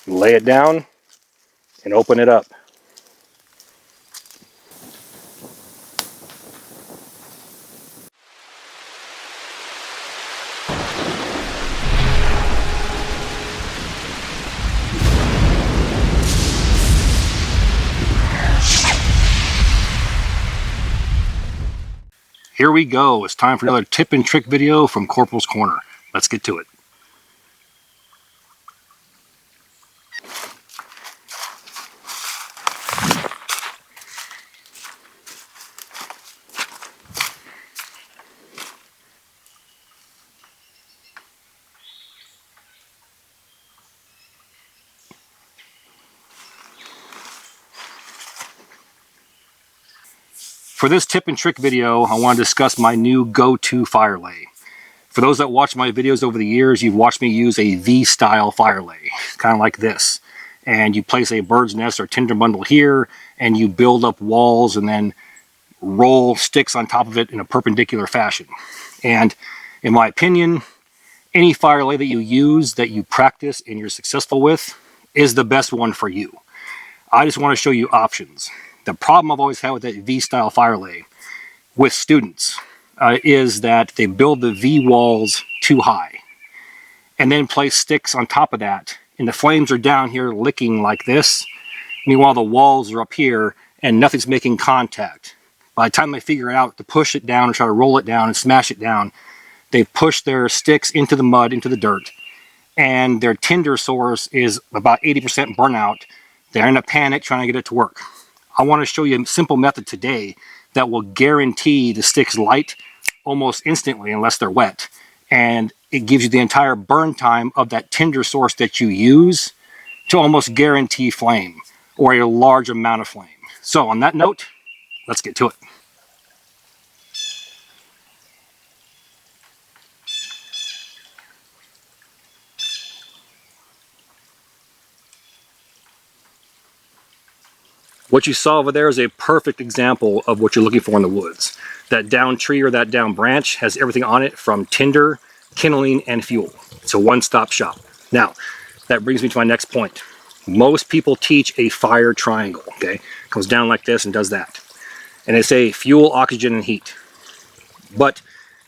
lay it down, and open it up. Here we go. It's time for another tip and trick video from Corporal's Corner. Let's get to it. For this tip and trick video, I want to discuss my new go-to fire lay. For those that watch my videos over the years, you've watched me use a V-style fire lay, kind of like this. And you place a bird's nest or tinder bundle here, and you build up walls and then roll sticks on top of it in a perpendicular fashion. And in my opinion, any fire lay that you use, that you practice and you're successful with, is the best one for you. I just want to show you options. The problem I've always had with that V-style fire lay with students is that they build the V walls too high and then place sticks on top of that, and the flames are down here licking like this. Meanwhile, the walls are up here and nothing's making contact. By the time they figure out to push it down and try to roll it down and smash it down, they've pushed their sticks into the mud, into the dirt, and their tinder source is about 80% burnout. They're in a panic trying to get it to work. I want to show you a simple method today that will guarantee the sticks light almost instantly unless they're wet. And it gives you the entire burn time of that tinder source that you use to almost guarantee flame or a large amount of flame. So on that note, let's get to it. What you saw over there is a perfect example of what you're looking for in the woods. That down tree or that down branch has everything on it from tinder, kindling, and fuel. It's a one-stop shop. Now, that brings me to my next point. Most people teach a fire triangle, okay? Comes down like this and does that. And they say fuel, oxygen, and heat. But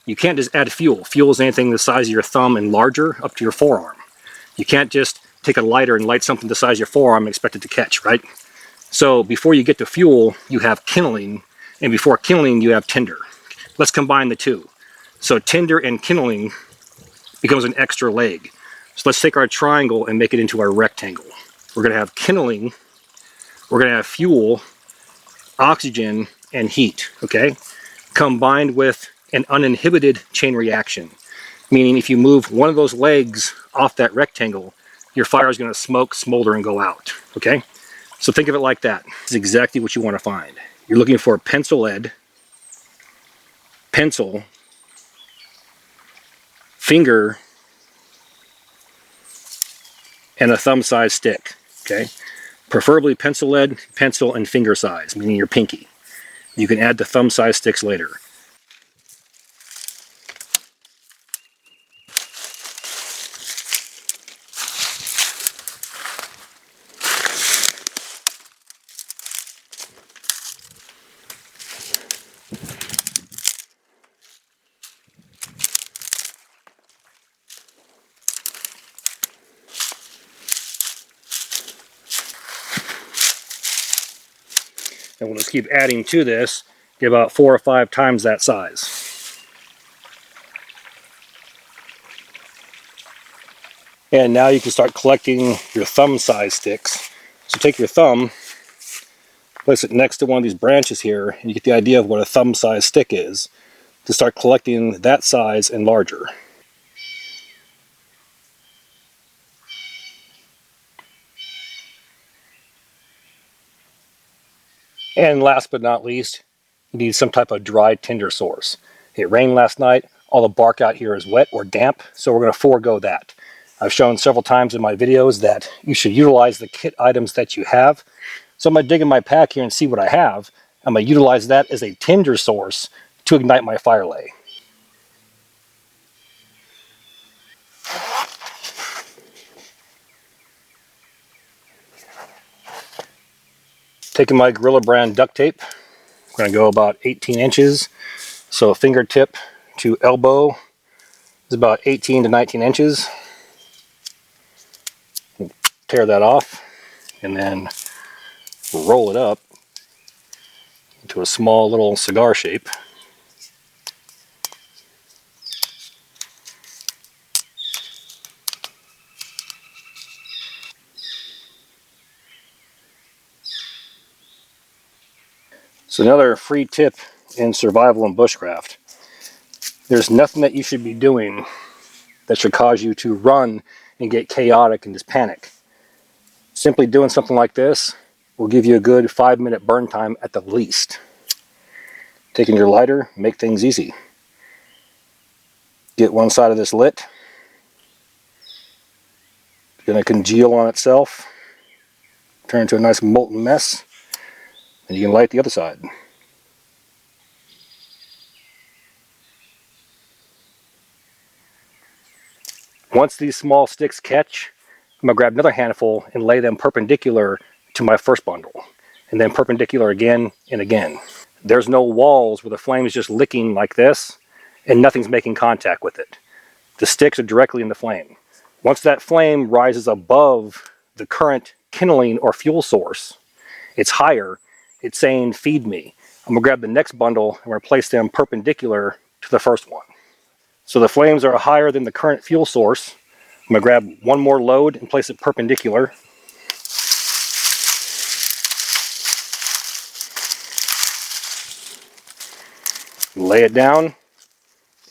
you can't just add fuel. Fuel is anything the size of your thumb and larger up to your forearm. You can't just take a lighter and light something the size of your forearm and expect it to catch, right? So before you get to fuel, you have kindling, and before kindling, you have tinder. Let's combine the two. So tinder and kindling becomes an extra leg. So let's take our triangle and make it into our rectangle. We're going to have kindling, we're going to have fuel, oxygen, and heat, okay? Combined with an uninhibited chain reaction, meaning if you move one of those legs off that rectangle, your fire is going to smoke, smolder, and go out, okay? So think of it like that. This is exactly what you want to find. You're looking for pencil lead, pencil, finger, and a thumb-sized stick, okay? Preferably pencil lead, pencil, and finger size, meaning your pinky. You can add the thumb-sized sticks later. And we'll just keep adding to this, get about 4 or 5 times that size. And now you can start collecting your thumb-sized sticks. So take your thumb, place it next to one of these branches here, and you get the idea of what a thumb-sized stick is, to start collecting that size and larger. And last but not least, you need some type of dry tinder source. It rained last night, all the bark out here is wet or damp, so we're going to forego that. I've shown several times in my videos that you should utilize the kit items that you have. So I'm going to dig in my pack here and see what I have. I'm going to utilize that as a tinder source to ignite my fire lay. Taking my Gorilla brand duct tape, I'm going to go about 18 inches. So fingertip to elbow is about 18 to 19 inches. Tear that off and then roll it up into a small little cigar shape. So another free tip in survival and bushcraft. There's nothing that you should be doing that should cause you to run and get chaotic and just panic. Simply doing something like this will give you a good 5-minute burn time at the least. Taking your lighter, make things easy. Get one side of this lit. It's going to congeal on itself, turn into a nice molten mess, and you can light the other side. Once these small sticks catch, I'm going to grab another handful and lay them perpendicular to my first bundle, and then perpendicular again and again. There's no walls where the flame is just licking like this and nothing's making contact with it. The sticks are directly in the flame. Once that flame rises above the current kindling or fuel source, it's higher, it's saying feed me. I'm going to grab the next bundle and we're going to place them perpendicular to the first one. So the flames are higher than the current fuel source. I'm going to grab one more load and place it perpendicular. Lay it down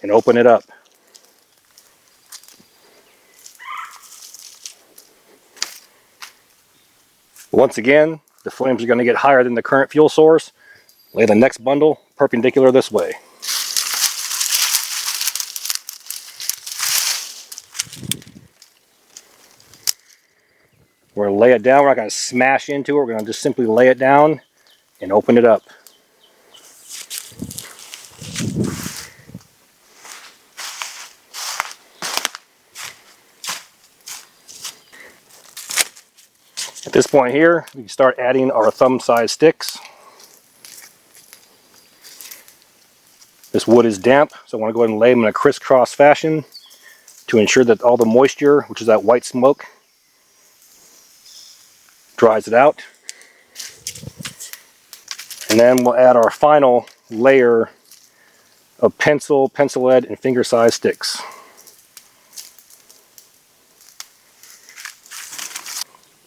and open it up. Once again, the flames are going to get higher than the current fuel source. Lay the next bundle perpendicular this way. We're going to lay it down. We're not going to smash into it. We're going to just simply lay it down and open it up. At this point here, we can start adding our thumb-sized sticks. This wood is damp, so I want to go ahead and lay them in a crisscross fashion to ensure that all the moisture, which is that white smoke, dries it out. And then we'll add our final layer of pencil, pencil lead, and finger-sized sticks.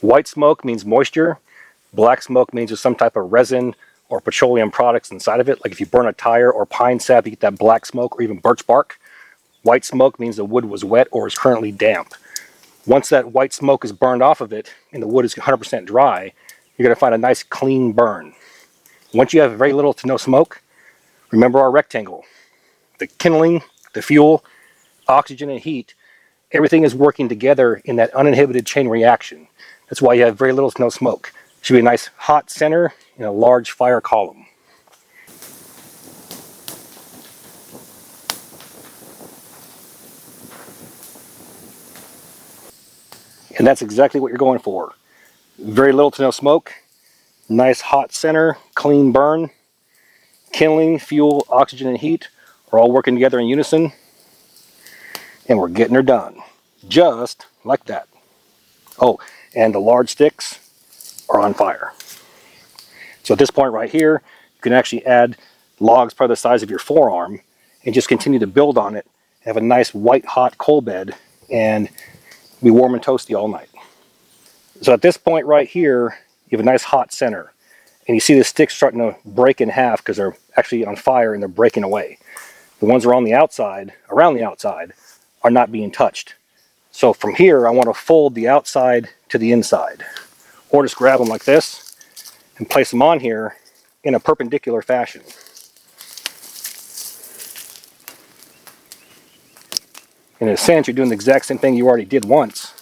White smoke means moisture. Black smoke means there's some type of resin or petroleum products inside of it. Like if you burn a tire or pine sap, you get that black smoke, or even birch bark. White smoke means the wood was wet or is currently damp. Once that white smoke is burned off of it and the wood is 100% dry, you're going to find a nice clean burn. Once you have very little to no smoke, remember our rectangle. The kindling, the fuel, oxygen, and heat, everything is working together in that uninhibited chain reaction. That's why you have very little to no smoke. It should be a nice hot center in a large fire column. And that's exactly what you're going for. Very little to no smoke, nice hot center, clean burn. Kindling, fuel, oxygen, and heat are all working together in unison. And we're getting her done. Just like that. Oh, and the large sticks are on fire. So at this point right here, you can actually add logs probably the size of your forearm and just continue to build on it. Have a nice white hot coal bed and be warm and toasty all night. So at this point right here, you have a nice hot center. And you see the sticks starting to break in half because they're actually on fire and they're breaking away. The ones around the outside, are not being touched. So from here, I want to fold the outside to the inside. Or just grab them like this and place them on here in a perpendicular fashion. In a sense, you're doing the exact same thing you already did once,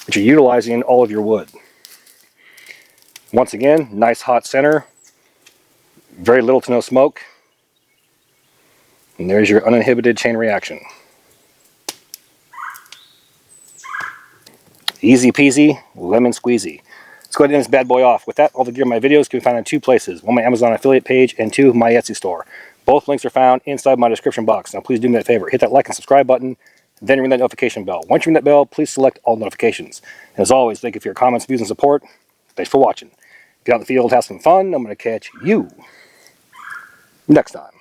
but you're utilizing all of your wood. Once again, nice hot center, very little to no smoke, and there's your uninhibited chain reaction. Easy peasy, lemon squeezy. Let's go ahead and end this bad boy off. With that, all the gear in my videos can be found in 2 places. 1, my Amazon affiliate page, and 2, my Etsy store. Both links are found inside my description box. Now please do me that favor. Hit that like and subscribe button, then ring that notification bell. Once you ring that bell, please select all notifications. And as always, thank you for your comments, views, and support. Thanks for watching. Get out in the field, have some fun. I'm going to catch you next time.